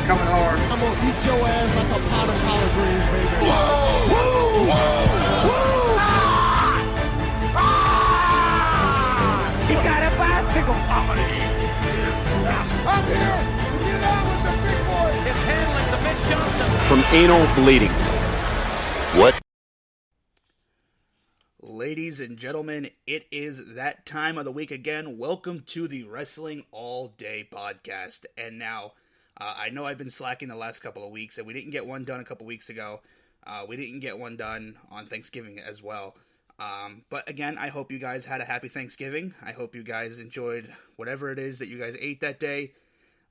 coming hard. I'm gonna eat your ass like a pot of collard greens, baby. Whoa! Whoa! Whoa! Whoa! He got a bicycle. I'm gonna eat his ass. I'm here to get out with the big boys. It's handling the Big Johnson. From anal bleeding. What? Ladies and gentlemen, it is that time of the week again. Welcome to the Wrestling All Day podcast. And now, I know I've been slacking the last couple of weeks, and we didn't get one done a couple weeks ago. We didn't get one done on Thanksgiving as well. But again, I hope you guys had a happy Thanksgiving. I hope you guys enjoyed whatever it is that you guys ate that day.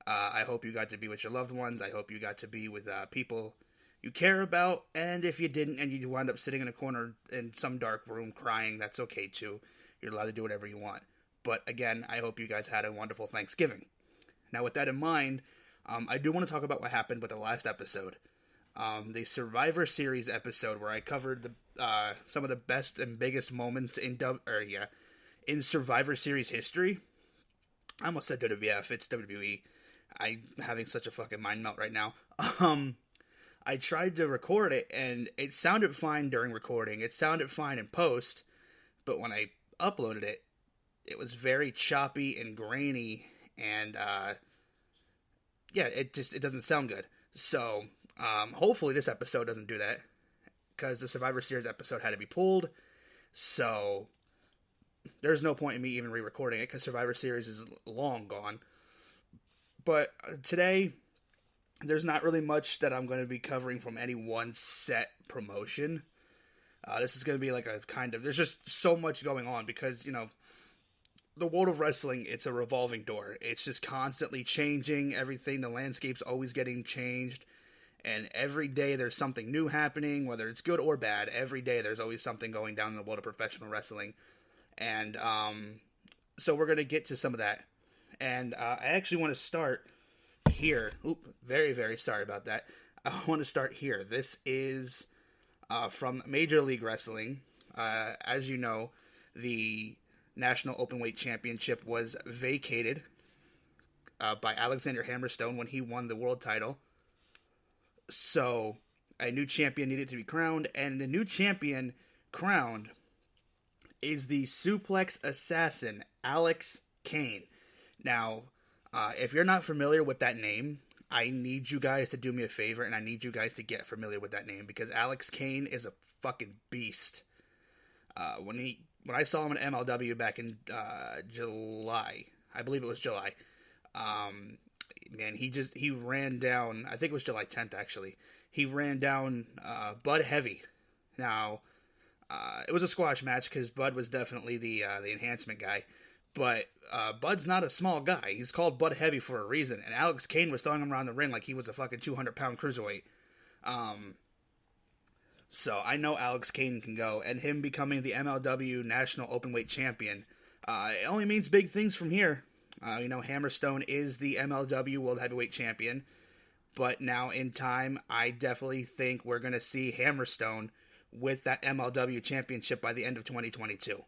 I hope you got to be with your loved ones. I hope you got to be with people you care about. And if you didn't and you wound up sitting in a corner in some dark room crying, that's okay too. You're allowed to do whatever you want. But again, I hope you guys had a wonderful Thanksgiving. Now, with that in mind, I do want to talk about what happened with the last episode. The Survivor Series episode where I covered some of the best and biggest moments in Survivor Series history. I almost said WWF. It's WWE. I'm having such a fucking mind melt right now. I tried to record it, and it sounded fine during recording. It sounded fine in post, but when I uploaded it, it was very choppy and grainy, and it doesn't sound good. So hopefully this episode doesn't do that, because the Survivor Series episode had to be pulled. So there's no point in me even re-recording it, because Survivor Series is long gone. But today, there's not really much that I'm going to be covering from any one set promotion. This is going to be like a kind of... There's just so much going on because, the world of wrestling, it's a revolving door. It's just constantly changing everything. The landscape's always getting changed. And every day there's something new happening, whether it's good or bad. Every day there's always something going down in the world of professional wrestling. And so we're going to get to some of that. And I actually want to start here. Very, very sorry about that. I want to start here. This is from Major League Wrestling. As you know, the National Openweight Championship was vacated by Alexander Hammerstone when he won the world title. So a new champion needed to be crowned, and the new champion crowned is the Suplex Assassin, Alex Kane. Now, if you're not familiar with that name, I need you guys to do me a favor, and I need you guys to get familiar with that name, because Alex Kane is a fucking beast. When I saw him in MLW back in July, I believe it was July, he ran down, I think it was July 10th actually, he ran down Bud Heavy. Now, it was a squash match, because Bud was definitely the enhancement guy. But Bud's not a small guy. He's called Bud Heavy for a reason. And Alex Kane was throwing him around the ring like he was a fucking 200-pound cruiserweight. So I know Alex Kane can go. And him becoming the MLW National Openweight Champion, it only means big things from here. Hammerstone is the MLW World Heavyweight Champion. But now in time, I definitely think we're going to see Hammerstone with that MLW Championship by the end of 2022.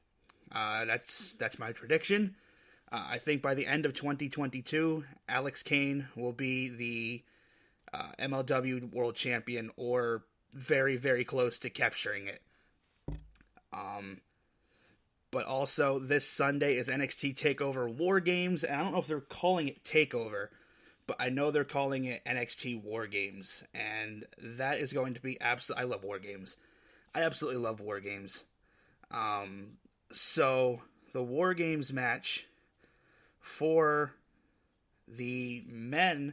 That's my prediction. I think by the end of 2022, Alex Kane will be the MLW World Champion, or very, very close to capturing it. But also, this Sunday is NXT TakeOver War Games, and I don't know if they're calling it TakeOver, but I know they're calling it NXT War Games, and that is going to be I love War Games. I absolutely love War Games. So, the War Games match for the men,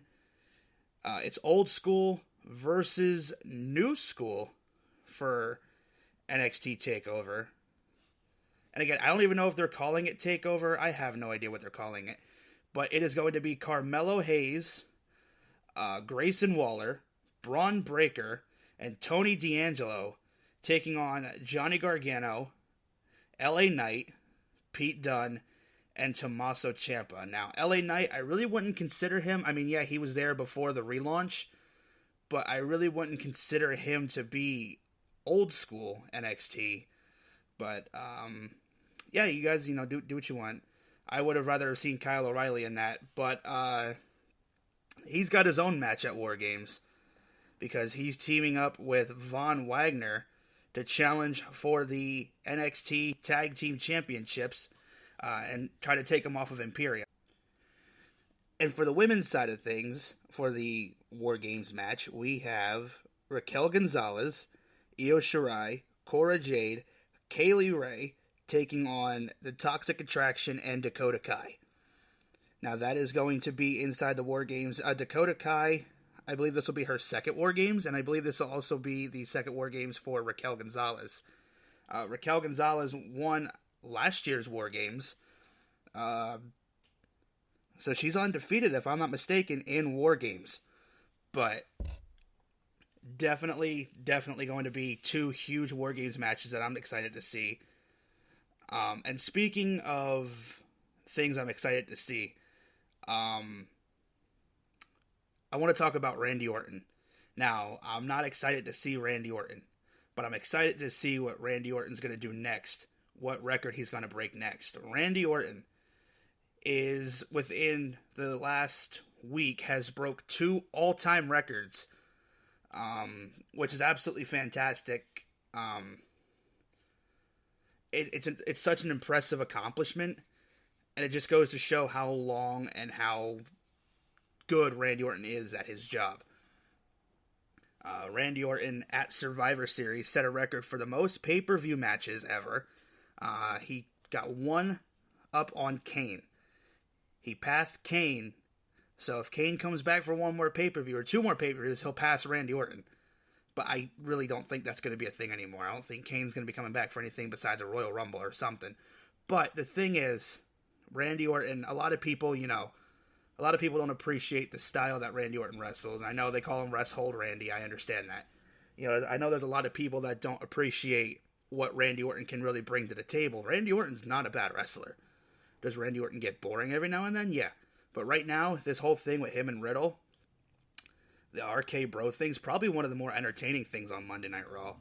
it's old school versus new school for NXT TakeOver. And again, I don't even know if they're calling it TakeOver. I have no idea what they're calling it. But it is going to be Carmelo Hayes, Grayson Waller, Braun Breaker, and Tony D'Angelo taking on Johnny Gargano, LA Knight, Pete Dunne, and Tommaso Ciampa. Now, LA Knight, I really wouldn't consider him. I mean, yeah, he was there before the relaunch, but I really wouldn't consider him to be old school NXT. But, yeah, you guys, do what you want. I would have rather seen Kyle O'Reilly in that, but he's got his own match at War Games because he's teaming up with Von Wagner to challenge for the NXT Tag Team Championships and try to take them off of Imperium. And for the women's side of things, for the War Games match, we have Raquel Gonzalez, Io Shirai, Cora Jade, Kaylee Ray taking on the Toxic Attraction and Dakota Kai. Now that is going to be inside the War Games. Dakota Kai, I believe this will be her second War Games, and I believe this will also be the second War Games for Raquel Gonzalez. Raquel Gonzalez won last year's War Games, so she's undefeated, if I'm not mistaken, in War Games. But definitely going to be two huge War Games matches that I'm excited to see. And speaking of things I'm excited to see, I want to talk about Randy Orton. Now, I'm not excited to see Randy Orton, but I'm excited to see what Randy Orton's going to do next, what record he's going to break next. Randy Orton is, within the last week, has broke 2 all-time records, which is absolutely fantastic. It's such an impressive accomplishment, and it just goes to show how long and how good Randy Orton is at his job. Randy Orton at Survivor Series set a record for the most pay-per-view matches ever. He got 1 up on Kane. He passed Kane, so if Kane comes back for 1 more pay-per-view or 2 more pay-per-views, he'll pass Randy Orton. But I really don't think that's going to be a thing anymore. I don't think Kane's going to be coming back for anything besides a Royal Rumble or something. But the thing is, Randy Orton, a lot of people don't appreciate the style that Randy Orton wrestles. I know they call him Rest Hold Randy. I understand that. I know there's a lot of people that don't appreciate what Randy Orton can really bring to the table. Randy Orton's not a bad wrestler. Does Randy Orton get boring every now and then? Yeah. But right now, this whole thing with him and Riddle, the RK Bro thing's probably one of the more entertaining things on Monday Night Raw.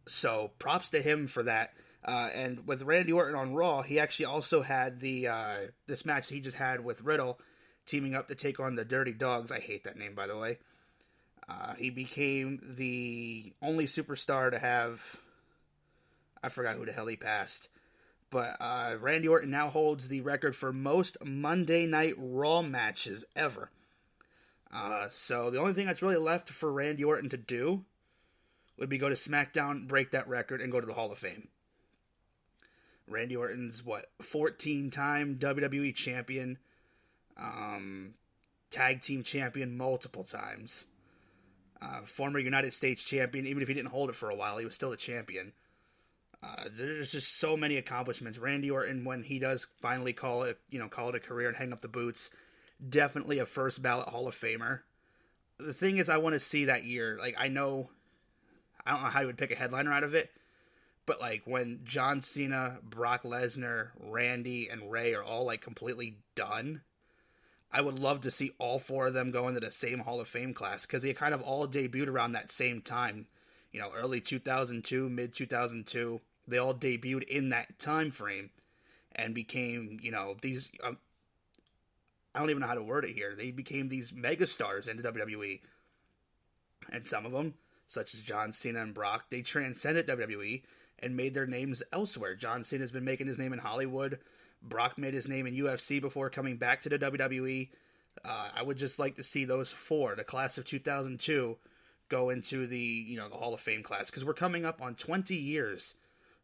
So props to him for that. And with Randy Orton on Raw, he actually also had this match he just had with Riddle, teaming up to take on the Dirty Dogs. I hate that name, by the way. He became the only superstar to have, I forgot who the hell he passed. But Randy Orton now holds the record for most Monday Night Raw matches ever. So the only thing that's really left for Randy Orton to do would be go to SmackDown, break that record, and go to the Hall of Fame. Randy Orton's, 14-time WWE champion, tag team champion multiple times, former United States champion. Even if he didn't hold it for a while, he was still a champion. There's just so many accomplishments. Randy Orton, when he does finally call it a career and hang up the boots, definitely a first ballot Hall of Famer. The thing is, I want to see that year. I don't know how you would pick a headliner out of it, but when John Cena, Brock Lesnar, Randy, and Ray are all completely done, I would love to see all 4 of them go into the same Hall of Fame class, because they kind of all debuted around that same time. Early 2002, mid 2002, they all debuted in that time frame and became, these, I don't even know how to word it here. They became these megastars in the WWE. And some of them, such as John Cena and Brock, they transcended WWE and made their names elsewhere. John Cena's been making his name in Hollywood. Brock made his name in UFC before coming back to the WWE. I would just like to see those 4, the class of 2002, go into the Hall of Fame class, because we're coming up on 20 years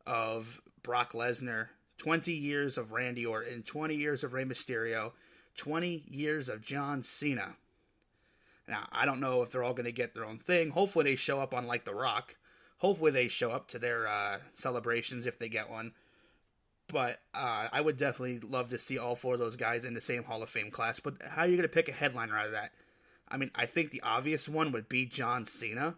of Brock Lesnar, 20 years of Randy Orton, 20 years of Rey Mysterio, 20 years of John Cena. Now, I don't know if they're all going to get their own thing. Hopefully they show up on The Rock. Hopefully they show up to their celebrations if they get one. But I would definitely love to see all 4 of those guys in the same Hall of Fame class. But how are you going to pick a headliner out of that? I mean, I think the obvious one would be John Cena.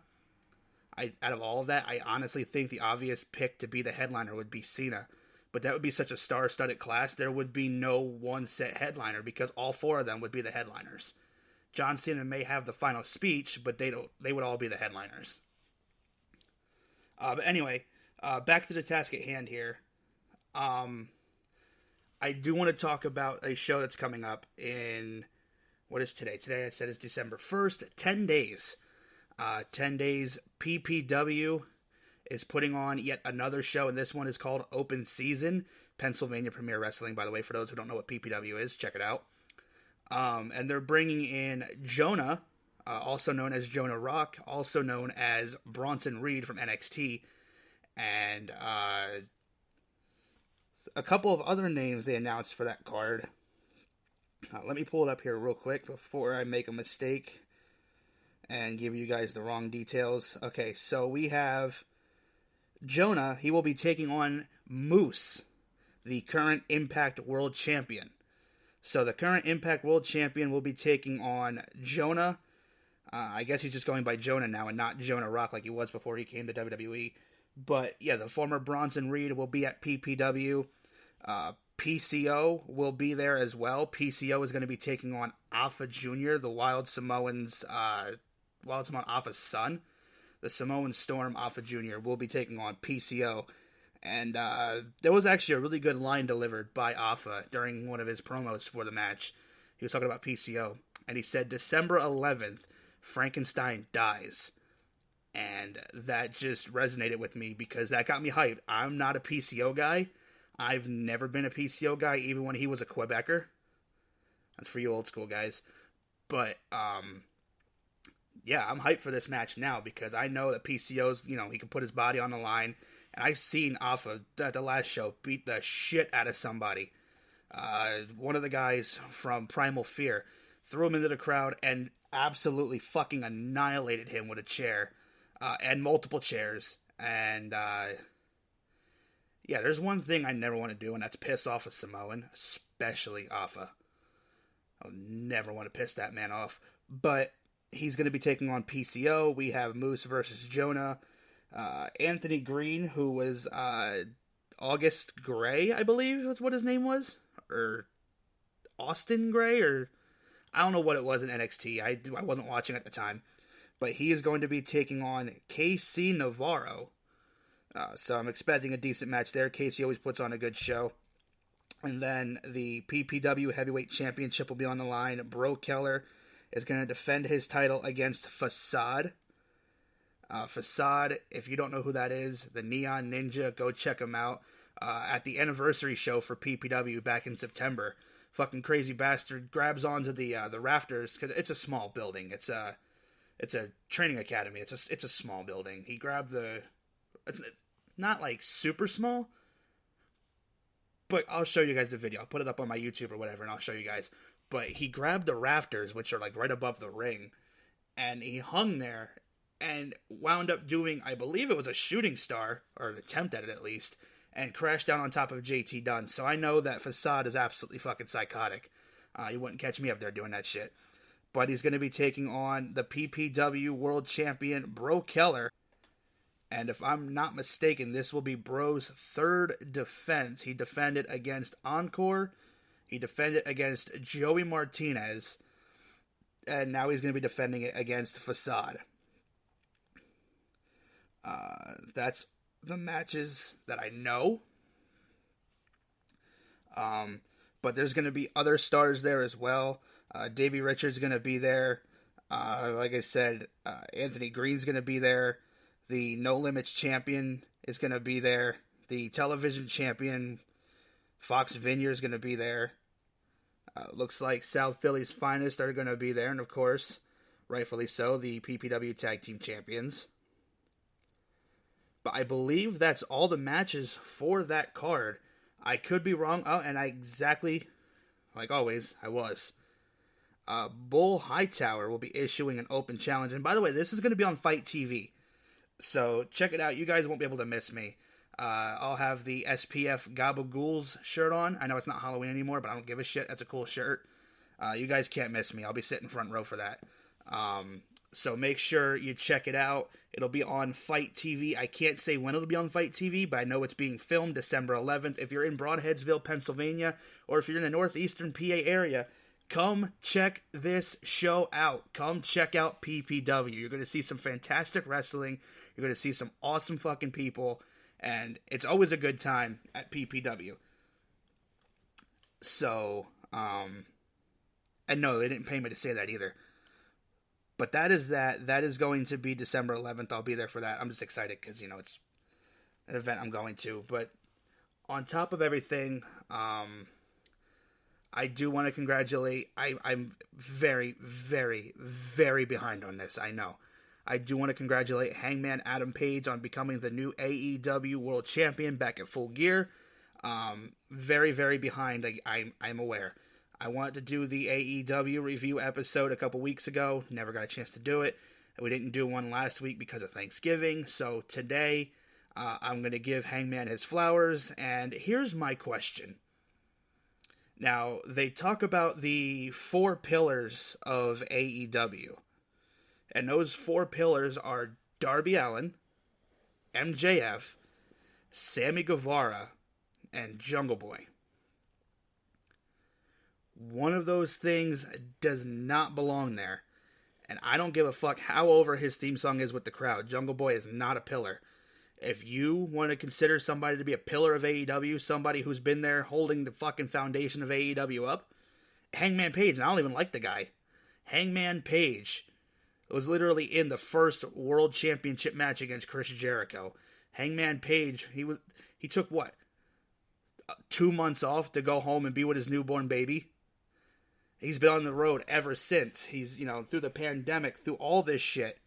Out of all of that, I honestly think the obvious pick to be the headliner would be Cena. But that would be such a star-studded class, there would be no one set headliner, because all 4 of them would be the headliners. John Cena may have the final speech, but they would all be the headliners. But anyway, back to the task at hand here. I I do want to talk about a show that's coming up in, what is today? Today I said it's December 1st, 10 days. 10 days, PPW is putting on yet another show, and this one is called Open Season, Pennsylvania Premier Wrestling, by the way, for those who don't know what PPW is, check it out. And they're bringing in Jonah, also known as Jonah Rock, also known as Bronson Reed from NXT, and a couple of other names they announced for that card. Let me pull it up here real quick before I make a mistake and give you guys the wrong details. Okay, so we have Jonah. He will be taking on Moose, the current Impact World Champion. So the current Impact World Champion will be taking on Jonah. I guess he's just going by Jonah now and not Jonah Rock like he was before he came to WWE. But yeah, the former Bronson Reed will be at PPW. PCO will be there as well. PCO is going to be taking on Alpha Jr., the Wild Samoan Alpha's son. The Samoan Storm Alpha Jr. will be taking on PCO. And there was actually a really good line delivered by Alpha during one of his promos for the match. He was talking about PCO. And he said, December 11th, Frankenstein dies. And that just resonated with me because that got me hyped. I'm not a PCO guy. I've never been a PCO guy, even when he was a Quebecer. That's for you old school guys. But, yeah, I'm hyped for this match now because I know that PCO's, he can put his body on the line. And I seen Alpha at the last show beat the shit out of somebody. One of the guys from Primal Fear threw him into the crowd and absolutely fucking annihilated him with a chair. And multiple chairs. And, yeah, there's one thing I never want to do, and that's piss off a Samoan, especially Alpha. I'll never want to piss that man off. But he's going to be taking on PCO. We have Moose versus Jonah. Anthony Green, who was August Gray, I believe that's what his name was. Or Austin Gray, or I don't know what it was in NXT. I wasn't watching at the time. But he is going to be taking on KC Navarro. So I'm expecting a decent match there. KC always puts on a good show. And then the PPW Heavyweight Championship will be on the line. Bro Keller is going to defend his title against Facade. Facade, if you don't know who that is, the Neon Ninja, go check him out. At the anniversary show for PPW back in September, fucking crazy bastard grabs onto the rafters, because it's a small building. It's a training academy. It's a small building. He grabbed not like super small, but I'll show you guys the video. I'll put it up on my YouTube or whatever, and I'll show you guys. But he grabbed the rafters, which are like right above the ring, and he hung there and wound up doing, I believe it was a shooting star, or an attempt at it at least, and crashed down on top of JT Dunn. So I know that Facade is absolutely fucking psychotic. You wouldn't catch me up there doing that shit. But he's going to be taking on the PPW World Champion, Bro Keller. And if I'm not mistaken, this will be Bro's third defense. He defended against Encore. He defended against Joey Martinez. And now he's going to be defending it against Facade. That's the matches that I know. But there's going to be other stars there as well. Davey Richards is going to be there. Like I said, Anthony Green's going to be there. The No Limits champion is going to be there. The television champion, Fox Vineyard, is going to be there. Looks like South Philly's finest are going to be there. And of course, rightfully so, the PPW Tag Team Champions. But I believe that's all the matches for that card. I could be wrong. Oh, and I exactly, like always, I was. Bull Hightower will be issuing an open challenge. And by the way, this is going to be on Fight TV. So check it out. You guys won't be able to miss me. I'll have the SPF Gabagools shirt on. I know it's not Halloween anymore, but I don't give a shit. That's a cool shirt. You guys can't miss me. I'll be sitting front row for that. So make sure you check it out. It'll be on Fight TV. I can't say when it'll be on Fight TV, but I know it's being filmed December 11th. If you're in Broadheadsville, Pennsylvania, or if you're in the northeastern PA area, come check this show out. Come check out PPW. You're going to see some fantastic wrestling. You're going to see some awesome fucking people. And it's always a good time at PPW. So, and no, they didn't pay me to say that either. But that is that. That is going to be December 11th. I'll be there for that. I'm just excited because, you know, it's an event I'm going to. But on top of everything, I do want to congratulate. I'm very, very, very behind on this. I know. I do want to congratulate Hangman Adam Page on becoming the new AEW World Champion back at Full Gear. Very, very behind. I'm aware. I wanted to do the AEW review episode a couple weeks ago. Never got a chance to do it. We didn't do one last week because of Thanksgiving. So today, I'm going to give Hangman his flowers. And here's my question. Now, they talk about the 4 pillars of AEW. And those 4 pillars are Darby Allin, MJF, Sammy Guevara, and Jungle Boy. One of those things does not belong there. And I don't give a fuck how over his theme song is with the crowd. Jungle Boy is not a pillar. If you want to consider somebody to be a pillar of AEW, somebody who's been there holding the fucking foundation of AEW up, Hangman Page, and I don't even like the guy. Hangman Page was literally in the first World Championship match against Chris Jericho. Hangman Page, he took what? 2 months off to go home and be with his newborn baby. He's been on the road ever since. He's, you know, through the pandemic, through all this shit,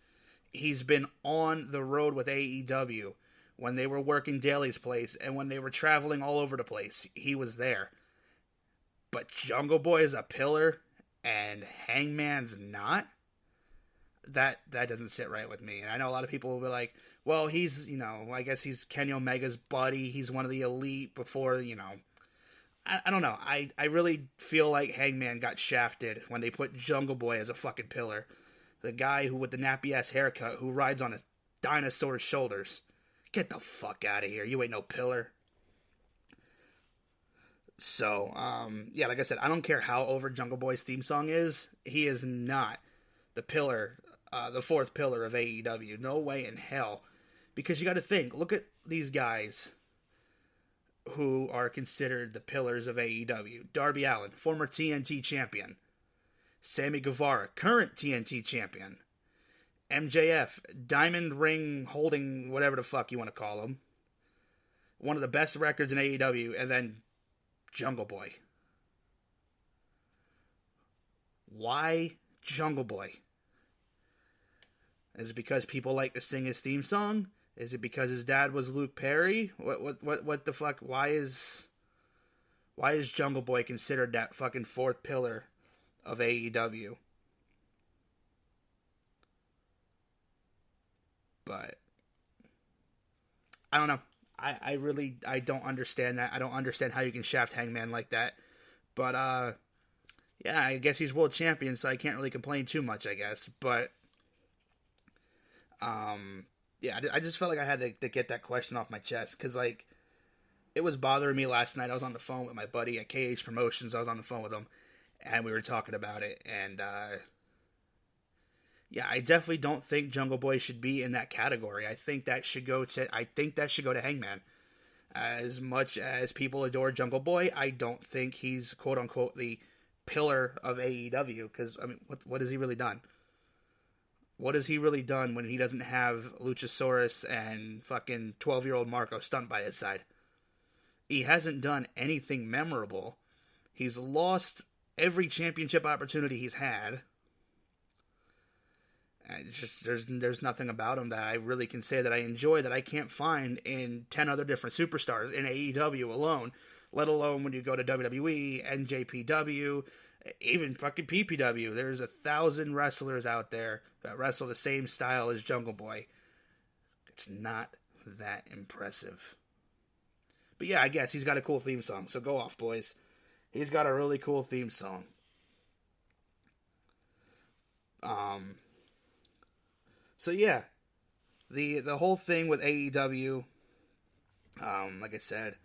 he's been on the road with AEW. When they were working Daly's place and when they were traveling all over the place, he was there. But Jungle Boy is a pillar and Hangman's not? That doesn't sit right with me. And I know a lot of people will be like, well, he's, you know, I guess he's Kenny Omega's buddy. He's one of the elite before, you know. I don't know. I really feel like Hangman got shafted when they put Jungle Boy as a fucking pillar. The guy who with the nappy-ass haircut who rides on a dinosaur's shoulders. Get the fuck out of here. You ain't no pillar. So, yeah, like I said, I don't care how over Jungle Boy's theme song is. He is not the pillar, the 4th pillar of AEW. No way in hell. Because you got to think, look at these guys who are considered the pillars of AEW. Darby Allin, former TNT champion. Sammy Guevara, current TNT champion. MJF, diamond ring holding whatever the fuck you want to call him. One of the best records in AEW. And then Jungle Boy. Why Jungle Boy? Is it because people like to sing his theme song? Is it because his dad was Luke Perry? What the fuck? Why is Jungle Boy considered that fucking 4th pillar of AEW? But I don't know. I really don't understand that. I don't understand how you can shaft Hangman like that. But yeah, I guess he's world champion, so I can't really complain too much, I guess. But yeah, I just felt like I had to get that question off my chest, because, like, it was bothering me last night. I was on the phone with my buddy at KH Promotions. I was on the phone with him, and we were talking about it, and, yeah, I definitely don't think Jungle Boy should be in that category. I think that should go to Hangman. As much as people adore Jungle Boy, I don't think he's, quote-unquote, the pillar of AEW, because, I mean, what has he really done? What has he really done when he doesn't have Luchasaurus and fucking 12-year-old Marco Stunt by his side? He hasn't done anything memorable. He's lost every championship opportunity he's had. And it's just there's nothing about him that I really can say that I enjoy that I can't find in 10 other different superstars in AEW alone, let alone when you go to WWE, NJPW, even fucking PPW. There's 1,000 wrestlers out there that wrestle the same style as Jungle Boy. It's not that impressive. But yeah, I guess he's got a cool theme song, so go off, boys. He's got a really cool theme song. So yeah, the whole thing with AEW, like I said,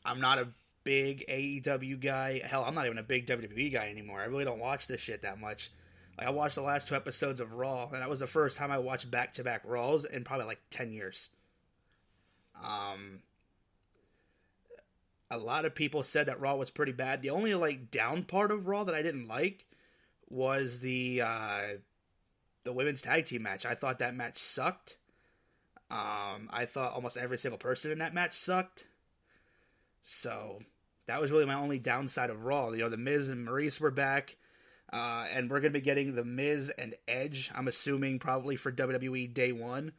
I'm not a big AEW guy. Hell, I'm not even a big WWE guy anymore. I really don't watch this shit that much. Like, I watched the last 2 episodes of Raw, and that was the first time I watched back-to-back Raws in probably like 10 years. a lot of people said that Raw was pretty bad. The only like down part of Raw that I didn't like was the women's tag team match. I thought that match sucked. I thought almost every single person in that match sucked. So that was really my only downside of Raw. You know, the Miz and Maurice were back. And we're going to be getting the Miz and Edge, I'm assuming, probably for WWE Day 1.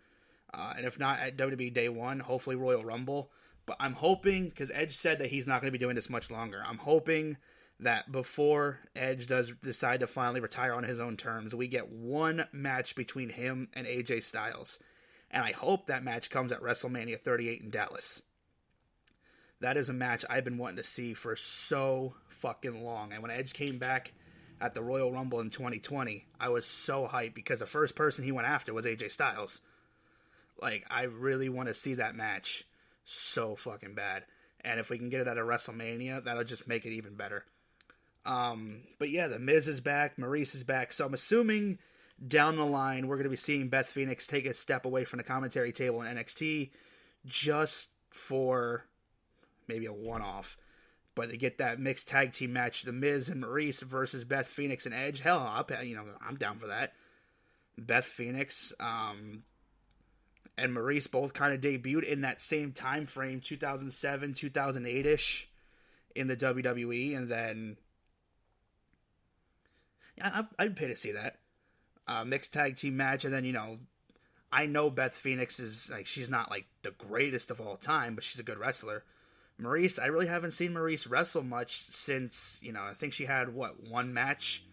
And if not at WWE Day 1, hopefully Royal Rumble. But I'm hoping, because Edge said that he's not going to be doing this much longer, I'm hoping that before Edge does decide to finally retire on his own terms, we get one match between him and AJ Styles. And I hope that match comes at WrestleMania 38 in Dallas. That is a match I've been wanting to see for so fucking long. And when Edge came back at the Royal Rumble in 2020, I was so hyped because the first person he went after was AJ Styles. Like, I really want to see that match so fucking bad. And if we can get it at a WrestleMania, that'll just make it even better. But yeah, the Miz is back, Maurice is back, so I'm assuming down the line we're going to be seeing Beth Phoenix take a step away from the commentary table in NXT just for maybe a one-off. But to get that mixed tag team match, the Miz and Maurice versus Beth Phoenix and Edge, hell, I'm down for that. Beth Phoenix and Maurice both kind of debuted in that same time frame, 2007, 2008-ish, in the WWE, and then yeah, I'd pay to see that mixed tag team match. And then, you know, I know Beth Phoenix is like, she's not like the greatest of all time, but she's a good wrestler. Maurice, I really haven't seen Maurice wrestle much since, you know, I think she had one match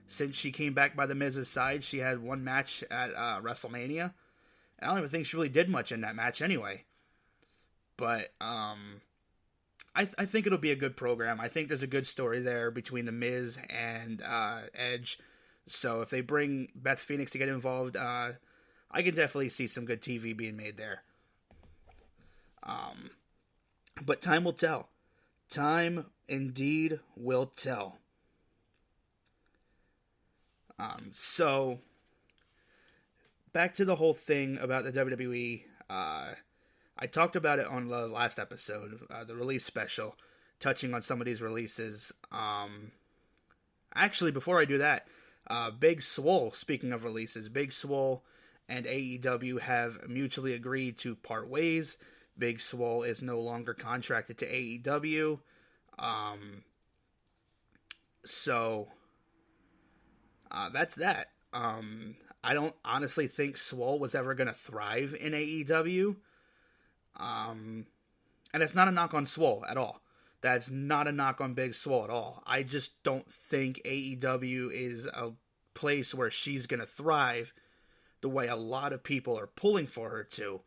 since she came back by the Miz's side. She had one match at WrestleMania. I don't even think she really did much in that match anyway. But I think it'll be a good program. I think there's a good story there between the Miz and Edge. So if they bring Beth Phoenix to get involved, I can definitely see some good TV being made there. But time will tell. Time indeed will tell. So back to the whole thing about the WWE. I talked about it on the last episode, the release special, touching on some of these releases. Actually, before I do that, Big Swole, speaking of releases, Big Swole and AEW have mutually agreed to part ways. Big Swole is no longer contracted to AEW. So that's that. I don't honestly think Swole was ever going to thrive in AEW. And it's not a knock on Swole at all. That's not a knock on Big Swole at all. I just don't think AEW is a place where she's going to thrive the way a lot of people are pulling for her to.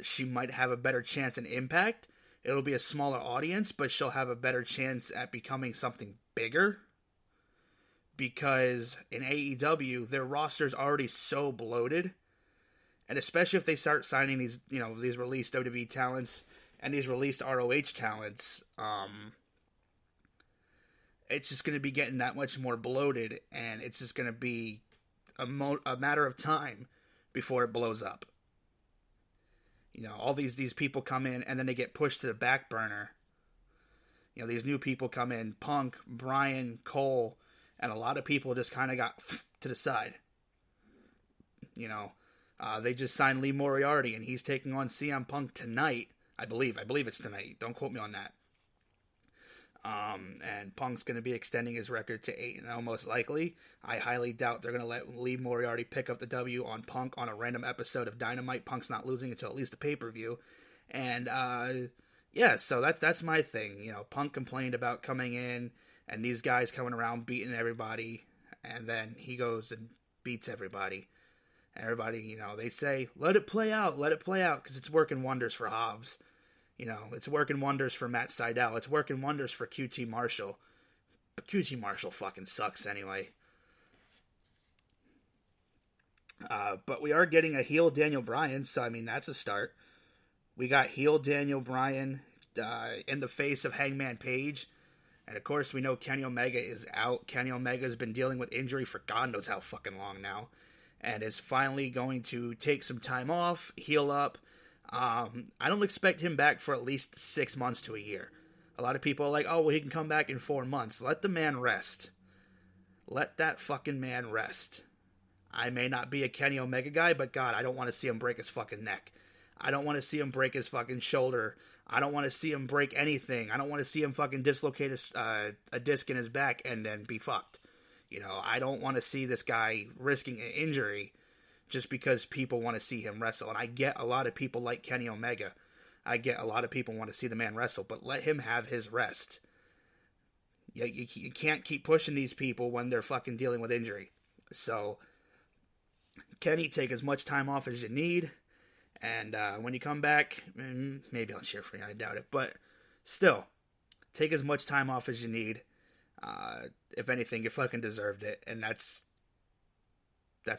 She might have a better chance in Impact. It'll be a smaller audience, but she'll have a better chance at becoming something bigger. Because in AEW, their roster's already so bloated. And especially if they start signing these, you know, these released WWE talents and these released ROH talents, it's just going to be getting that much more bloated, and it's just going to be a matter of time before it blows up. You know, all these people come in, and then they get pushed to the back burner. You know, these new people come in, Punk, Bryan, Cole, and a lot of people just kind of got to the side. You know, they just signed Lee Moriarty, and he's taking on CM Punk tonight. I believe it's tonight. Don't quote me on that. And Punk's going to be extending his record to 8-0 most likely. I highly doubt they're going to let Lee Moriarty pick up the W on Punk on a random episode of Dynamite. Punk's not losing until at least the pay-per-view. And, yeah, so that's my thing. You know, Punk complained about coming in and these guys coming around beating everybody, and then he goes and beats everybody. Everybody, you know, they say, let it play out, because it's working wonders for Hobbs. You know, it's working wonders for Matt Sydal. It's working wonders for QT Marshall. But QT Marshall fucking sucks anyway. But we are getting a heel Daniel Bryan, so, I mean, that's a start. We got heel Daniel Bryan in the face of Hangman Page. And, of course, we know Kenny Omega is out. Kenny Omega's been dealing with injury for God knows how fucking long now. And is finally going to take some time off, heal up, I don't expect him back for at least 6 months to a year. A lot of people are like, oh, well, he can come back in 4 months. Let the man rest. Let that fucking man rest. I may not be a Kenny Omega guy, but God, I don't want to see him break his fucking neck. I don't want to see him break his fucking shoulder. I don't want to see him break anything. I don't want to see him fucking dislocate a disc in his back and then be fucked. You know, I don't want to see this guy risking an injury just because people want to see him wrestle. And I get a lot of people like Kenny Omega. I get a lot of people want to see the man wrestle, but let him have his rest. You can't keep pushing these people when they're fucking dealing with injury. So, Kenny, take as much time off as you need. And when you come back, maybe I'll cheer for you. I doubt it. But still, take as much time off as you need. If anything, you fucking deserved it. And that's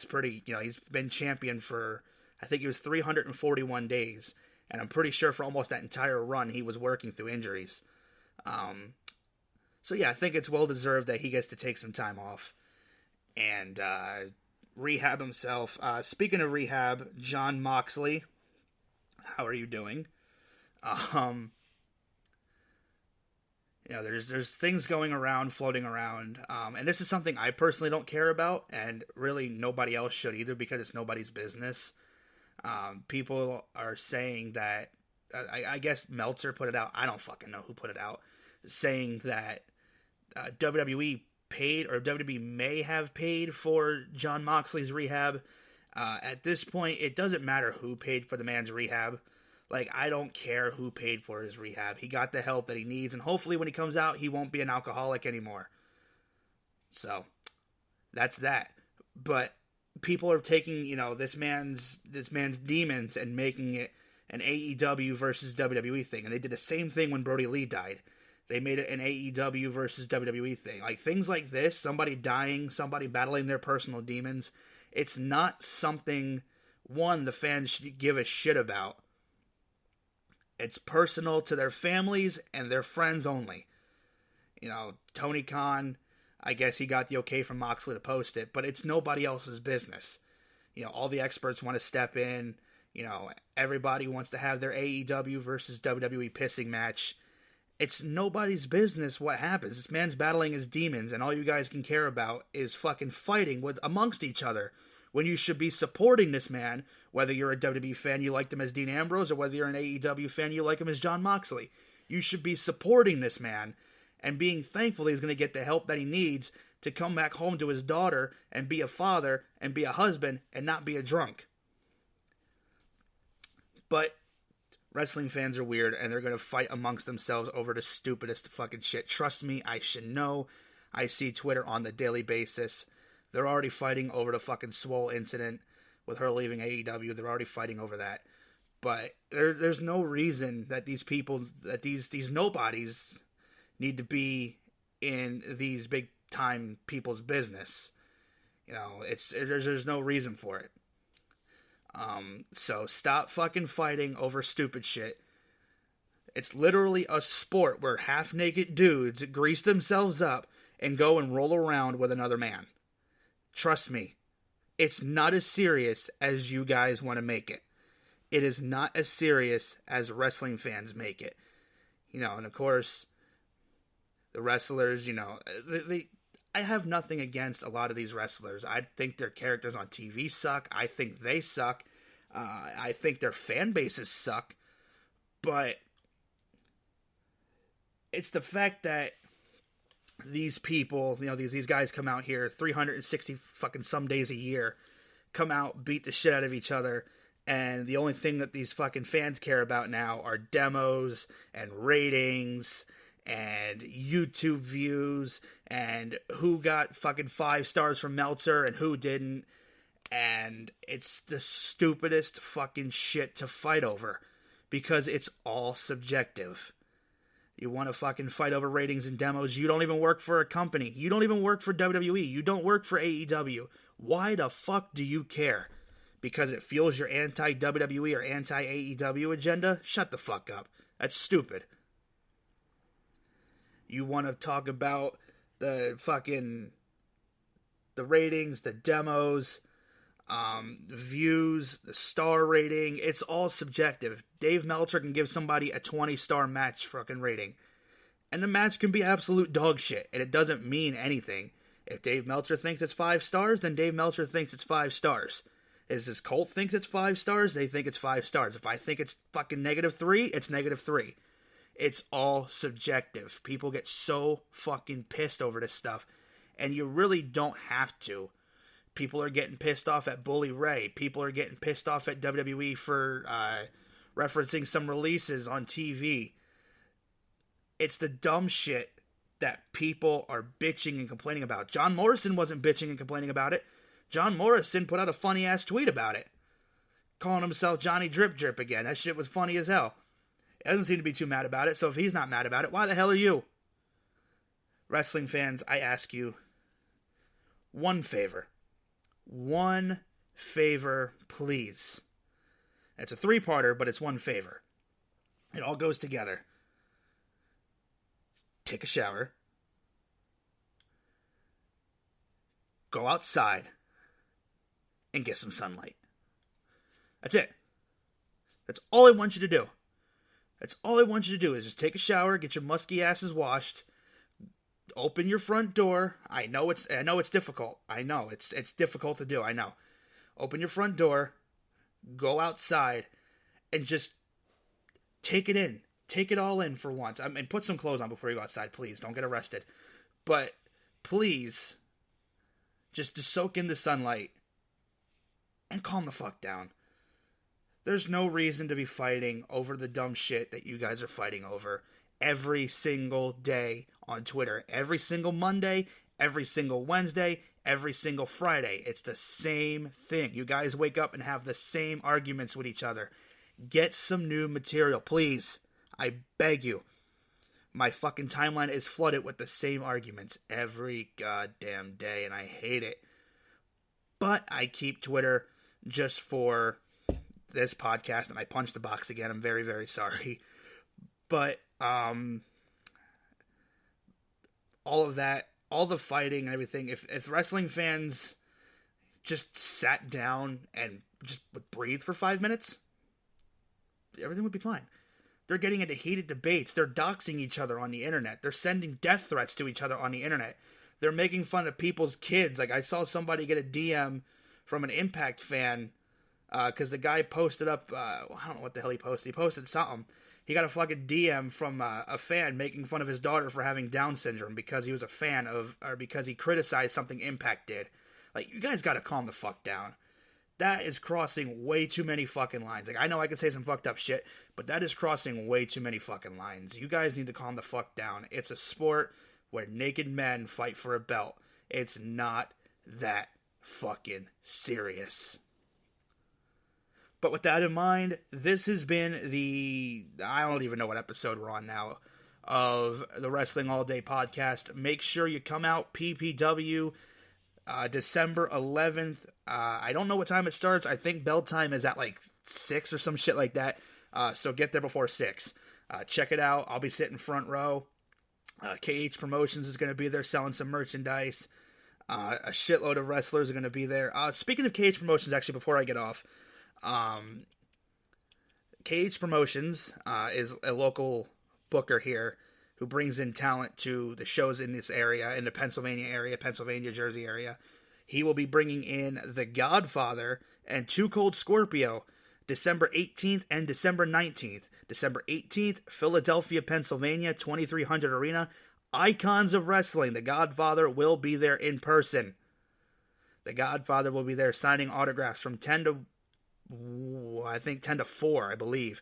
pretty, you know, he's been champion for, I think it was 341 days. And I'm pretty sure for almost that entire run, he was working through injuries. So yeah, I think it's well deserved that he gets to take some time off and rehab himself. Speaking of rehab, Jon Moxley, how are you doing? You know, there's things going around, floating around, and this is something I personally don't care about, and really nobody else should either because it's nobody's business. People are saying that, I guess Meltzer put it out, I don't fucking know who put it out, saying that WWE paid, or WWE may have paid for Jon Moxley's rehab. At this point, it doesn't matter who paid for the man's rehab. Like, I don't care who paid for his rehab. He got the help that he needs, and hopefully when he comes out, he won't be an alcoholic anymore. So, that's that. But people are taking, you know, this man's demons and making it an AEW versus WWE thing. And they did the same thing when Brody Lee died. They made it an AEW versus WWE thing. Like, things like this, somebody dying, somebody battling their personal demons, it's not something, one, the fans should give a shit about. It's personal to their families and their friends only. You know, Tony Khan, I guess he got the okay from Moxley to post it, but it's nobody else's business. You know, all the experts want to step in. You know, everybody wants to have their AEW versus WWE pissing match. It's nobody's business what happens. This man's battling his demons, and all you guys can care about is fucking fighting with amongst each other. When you should be supporting this man, whether you're a WWE fan, you liked him as Dean Ambrose, or whether you're an AEW fan, you like him as Jon Moxley. You should be supporting this man and being thankful that he's going to get the help that he needs to come back home to his daughter and be a father and be a husband and not be a drunk. But wrestling fans are weird, and they're going to fight amongst themselves over the stupidest fucking shit. Trust me, I should know. I see Twitter on the daily basis. They're already fighting over the fucking Swole incident with her leaving AEW. They're already fighting over that. But there's no reason that these people, that these nobodies need to be in these big time people's business. You know, there's no reason for it. So stop fucking fighting over stupid shit. It's literally a sport where half-naked dudes grease themselves up and go and roll around with another man. Trust me, it's not as serious as you guys want to make it. It is not as serious as wrestling fans make it. You know, and of course, the wrestlers, you know, I have nothing against a lot of these wrestlers. I think their characters on TV suck. I think they suck. I think their fan bases suck. But it's the fact that these people, you know, these guys come out here 360 fucking some days a year, come out, beat the shit out of each other, and the only thing that these fucking fans care about now are demos and ratings and YouTube views and who got fucking 5 stars from Meltzer and who didn't. And it's the stupidest fucking shit to fight over because it's all subjective. You want to fucking fight over ratings and demos. You don't even work for a company. You don't even work for WWE. You don't work for AEW. Why the fuck do you care? Because it fuels your anti-WWE or anti-AEW agenda? Shut the fuck up. That's stupid. You want to talk about the ratings, the demos. views, the star rating, it's all subjective. Dave Meltzer can give somebody a 20-star match fucking rating, and the match can be absolute dog shit, and it doesn't mean anything. If Dave Meltzer thinks it's 5 stars, then Dave Meltzer thinks it's 5 stars. If this cult thinks it's 5 stars, they think it's 5 stars. If I think it's fucking -3, it's -3. It's all subjective. People get so fucking pissed over this stuff, and you really don't have to. People are getting pissed off at Bully Ray. People are getting pissed off at WWE for referencing some releases on TV. It's the dumb shit that people are bitching and complaining about. John Morrison wasn't bitching and complaining about it. John Morrison put out a funny-ass tweet about it, calling himself Johnny Drip Drip again. That shit was funny as hell. He doesn't seem to be too mad about it, so if he's not mad about it, why the hell are you? Wrestling fans, I ask you one favor. One favor, please. It's a 3-parter, but it's one favor. It all goes together. Take a shower. Go outside and get some sunlight. That's it. That's all I want you to do. That's all I want you to do is just take a shower, get your musky asses washed, open your front door. I know it's difficult. I know it's difficult to do. I know. Open your front door, go outside, and just take it in. Take it all in for once. And put some clothes on before you go outside, please. Don't get arrested. But please, just soak in the sunlight and calm the fuck down. There's no reason to be fighting over the dumb shit that you guys are fighting over every single day on Twitter. Every single Monday, every single Wednesday, every single Friday. It's the same thing. You guys wake up and have the same arguments with each other. Get some new material, please. I beg you. My fucking timeline is flooded with the same arguments every goddamn day, and I hate it. But I keep Twitter just for this podcast, and I punched the box again. I'm very, very sorry. But all of that, all the fighting and everything, if wrestling fans just sat down and just would breathe for 5 minutes, everything would be fine. They're getting into heated debates. They're doxing each other on the internet. They're sending death threats to each other on the internet. They're making fun of people's kids. Like, I saw somebody get a DM from an Impact fan because the guy posted up, I don't know what the hell he posted. He posted something. He got a fucking DM from a fan making fun of his daughter for having Down syndrome because he was a fan of, or because he criticized something Impact did. Like, you guys gotta calm the fuck down. That is crossing way too many fucking lines. Like, I know I can say some fucked up shit, but that is crossing way too many fucking lines. You guys need to calm the fuck down. It's a sport where naked men fight for a belt. It's not that fucking serious. But with that in mind, this has been I don't even know what episode we're on now, of the Wrestling All Day podcast. Make sure you come out, PPW, December 11th. I don't know what time it starts. I think bell time is at like 6 or some shit like that. So get there before 6. Check it out. I'll be sitting front row. KH Promotions is going to be there selling some merchandise. A shitload of wrestlers are going to be there. Speaking of KH Promotions, actually, before I get off, KH Promotions is a local booker here who brings in talent to the shows in this area, in the Pennsylvania area, Pennsylvania, Jersey area. He will be bringing in The Godfather and Too Cold Scorpio December 18th and December 19th. December 18th, Philadelphia, Pennsylvania, 2300 Arena. Icons of Wrestling. The Godfather will be there in person. The Godfather will be there signing autographs from 10 to 4, I believe.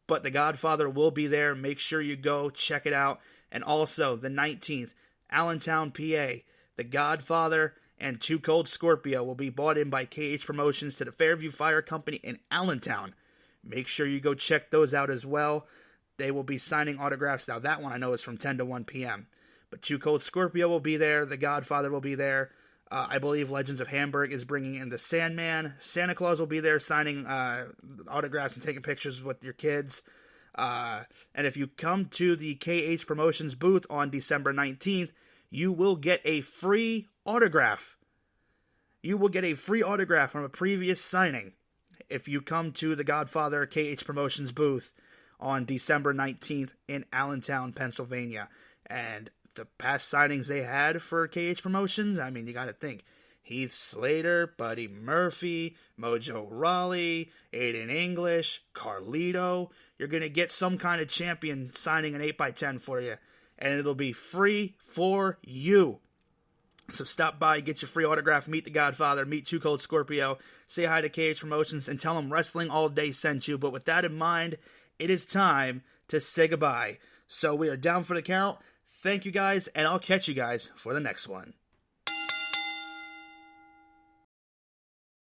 But The Godfather will be there. Make sure you go check it out. And also, the 19th, Allentown, PA. The Godfather and Too Cold Scorpio will be bought in by KH Promotions to the Fairview Fire Company in Allentown. Make sure you go check those out as well. They will be signing autographs. Now, that one I know is from 10 to 1 p.m. But Too Cold Scorpio will be there. The Godfather will be there. I believe Legends of Hamburg is bringing in the Sandman. Santa Claus will be there signing autographs and taking pictures with your kids. And if you come to the KH Promotions booth on December 19th, you will get a free autograph. you will get a free autograph from a previous signing if you come to the Godfather KH Promotions booth on December 19th in Allentown, Pennsylvania. And the past signings they had for KH Promotions, I mean, you got to think. Heath Slater, Buddy Murphy, Mojo Rawley, Aiden English, Carlito. You're going to get some kind of champion signing an 8x10 for you. And it'll be free for you. So stop by, get your free autograph, meet the Godfather, meet Too Cold Scorpio, say hi to KH Promotions, and tell them Wrestling All Day sent you. But with that in mind, it is time to say goodbye. So we are down for the count. Thank you guys, and I'll catch you guys for the next one.